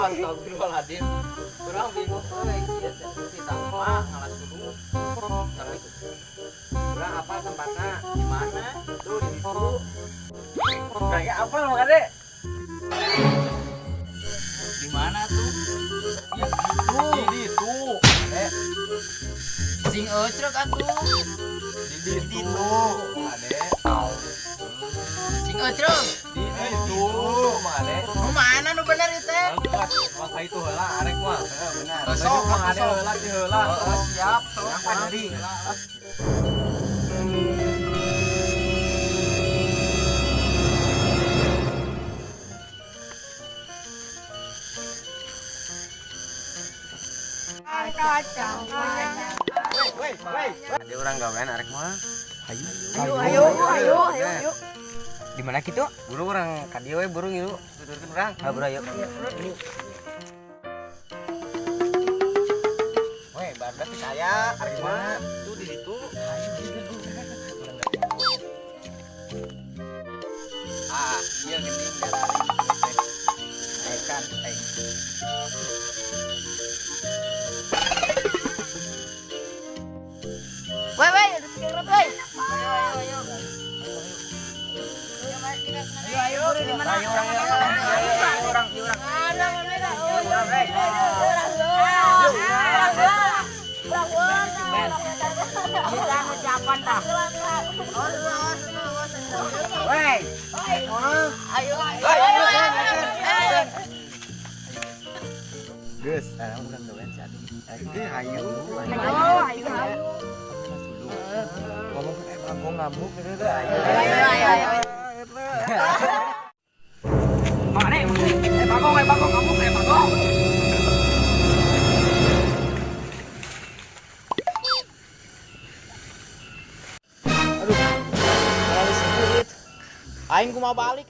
astagfirullahaladzim. Kurang bingung euy ieu teh kita mah ngalas kudu. Tapi kurang apa tempatnya? Di mana? Tuh di situ. Kayak apa Mang Ade? Di mana tuh? Di situ. Ade. Sing eucrek atuh. Di situ. Ade. Sing eucrek. Di situ. Ade. Nu mana nu bener ieu teh? Maka itu heula arek mah. Heeh benar. Sok Mang Ade heula di heula. Siap. Apa jadi? Woi. Ada orang gawean arek mah. Ayo. Di mana kitu? Buru urang ka dieu we burung ieu. Tuturkeun urang. Ha buru ayo. Woi, barudak teh saya arek mah tuh di situ. Ah, iya geuning dari. Aikan, ai. Woi, udah sekarang woi. Ayo, di mana? Ayo orang. Ada mana? Kita ucapan dah. Woi. Ayo. Geus, urang gawean satu. Ayo. Ngomong aku ngamuk gitu ayo. Mana nih? Bagong ngamuk bagong. Aduh. Terlalu spirit. Aing kumaha balik.